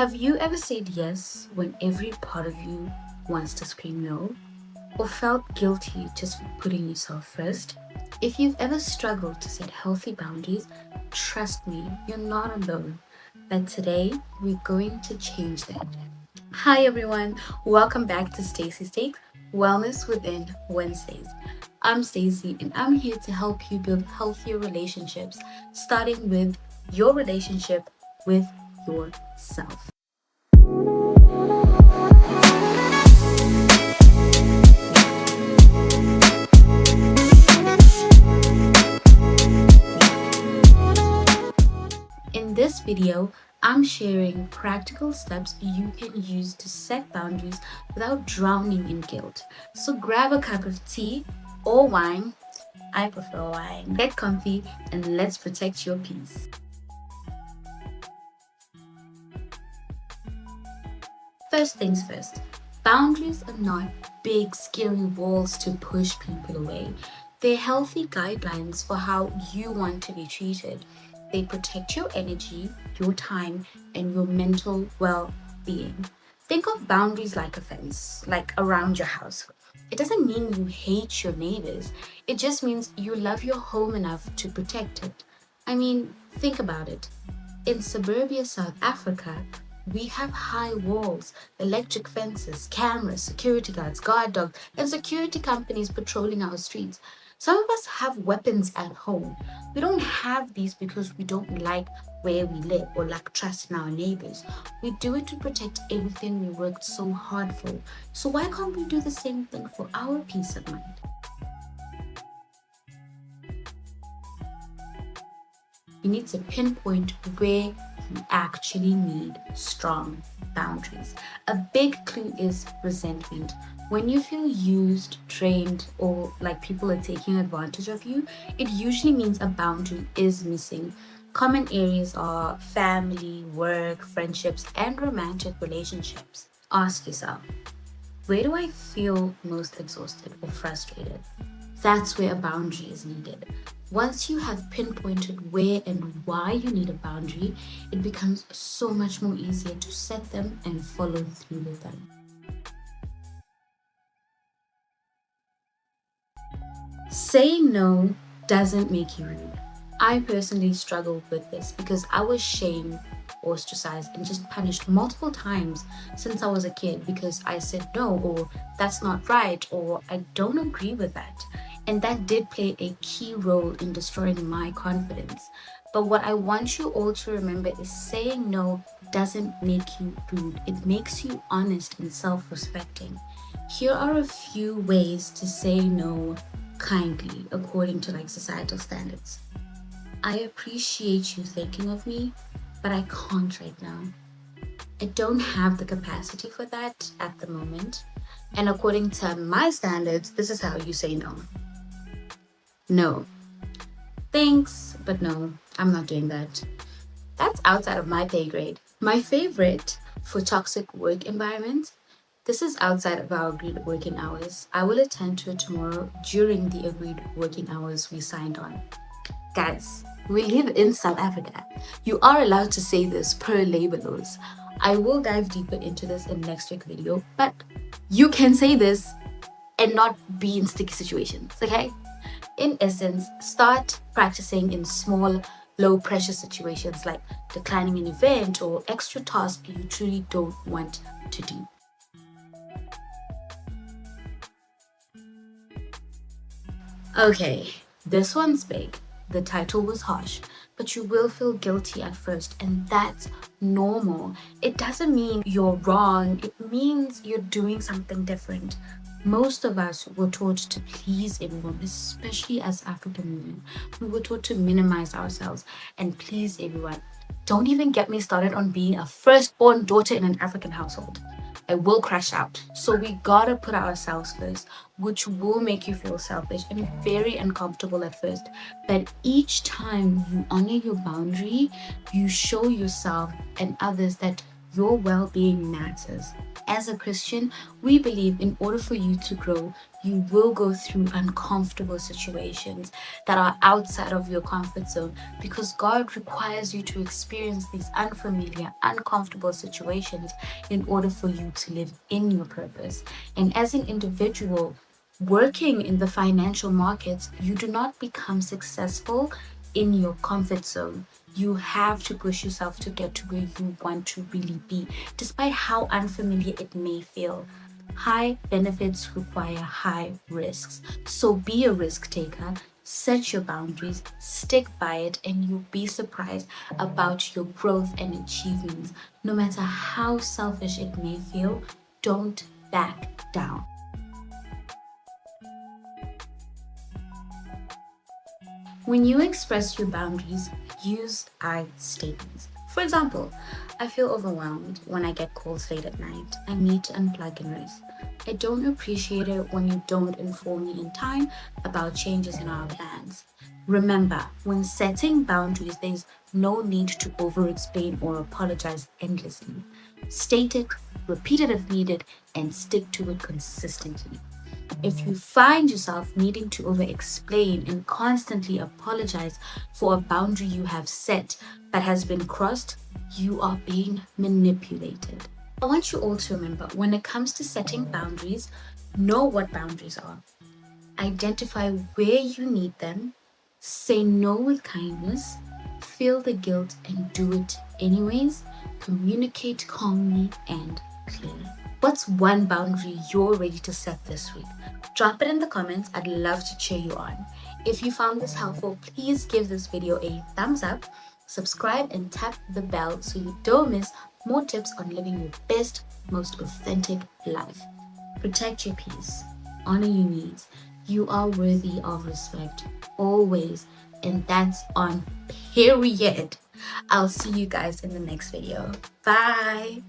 Have you ever said yes when every part of you wants to scream no? Or felt guilty just for putting yourself first? If you've ever struggled to set healthy boundaries, trust me, you're not alone. But today, we're going to change that. Hi everyone, welcome back to Stacey's Take, Wellness Within Wednesdays. I'm Stacey and I'm here to help you build healthier relationships, starting with your relationship with yourself. In this video, I'm sharing practical steps you can use to set boundaries without drowning in guilt. So grab a cup of tea or wine. I prefer wine. Get comfy and let's protect your peace. First things first, boundaries are not big, scary walls to push people away. They're healthy guidelines for how you want to be treated. They protect your energy, your time, and your mental well-being. Think of boundaries like a fence, like around your house. It doesn't mean you hate your neighbors. It just means you love your home enough to protect it. I mean, think about it. In suburbia South Africa, we have high walls, electric fences, cameras, security guards, guard dogs, and security companies patrolling our streets. Some of us have weapons at home. We don't have these because we don't like where we live or lack trust in our neighbors. We do it to protect everything we worked so hard for. So why can't we do the same thing for our peace of mind? You need to pinpoint where you actually need strong boundaries. A big clue is resentment. When you feel used, drained, or like people are taking advantage of you, it usually means a boundary is missing. Common areas are family, work, friendships, and romantic relationships. Ask yourself, where do I feel most exhausted or frustrated? That's where a boundary is needed. Once you have pinpointed where and why you need a boundary, it becomes so much more easier to set them and follow through with them. Saying no doesn't make you rude. I personally struggled with this because I was shamed, ostracized, and just punished multiple times since I was a kid because I said no, or that's not right, or I don't agree with that. And that did play a key role in destroying my confidence. But what I want you all to remember is saying no doesn't make you rude. It makes you honest and self-respecting. Here are a few ways to say no kindly according to societal standards. I appreciate you thinking of me, but I can't right now. I don't have the capacity for that at the moment. And according to my standards, this is how you say no. No. Thanks, but no, I'm not doing that. That's outside of my pay grade. My favorite for toxic work environment, this is outside of our agreed working hours. I will attend to it tomorrow during the agreed working hours we signed on. Guys, we live in South Africa. You are allowed to say this per labor laws. I will dive deeper into this in next week's video, but you can say this and not be in sticky situations, okay? In essence, start practicing in small, low-pressure situations like declining an event or extra task you truly don't want to do. Okay, this one's big. The title was harsh, but you will feel guilty at first, and that's normal. It doesn't mean you're wrong. It means you're doing something different. Most of us were taught to please everyone, especially as African women. We were taught to minimize ourselves and please everyone. Don't even get me started on being a firstborn daughter in an African household. I will crash out. So we gotta put ourselves first, which will make you feel selfish and very uncomfortable at first. But each time you honor your boundary, you show yourself and others that Your well-being matters. As a Christian, we believe in order for you to grow, you will go through uncomfortable situations that are outside of your comfort zone, because God requires you to experience these unfamiliar, uncomfortable situations in order for you to live in your purpose. And as an individual working in the financial markets, you do not become successful in your comfort zone. You have to push yourself to get to where you want to really be, despite how unfamiliar it may feel. High benefits require high risks. So be a risk taker, set your boundaries, stick by it, and you'll be surprised about your growth and achievements. No matter how selfish it may feel, don't back down. When you express your boundaries, use I statements. For example, I feel overwhelmed when I get calls late at night. I need to unplug and rest. I don't appreciate it when you don't inform me in time about changes in our plans. Remember, when setting boundaries, there's no need to over explain or apologize endlessly. State it, repeat it if needed, and stick to it consistently. If you find yourself needing to over explain and constantly apologize for a boundary you have set but has been crossed, you are being manipulated. I want you all to remember, when it comes to setting boundaries, know what boundaries are. Identify where you need them, say no with kindness, feel the guilt and do it anyways, communicate calmly and clearly. What's one boundary you're ready to set this week? Drop it in the comments. I'd love to cheer you on. If you found this helpful, please give this video a thumbs up, subscribe, and tap the bell so you don't miss more tips on living your best, most authentic life. Protect your peace. Honor your needs. You are worthy of respect, always. And that's on period. I'll see you guys in the next video. Bye.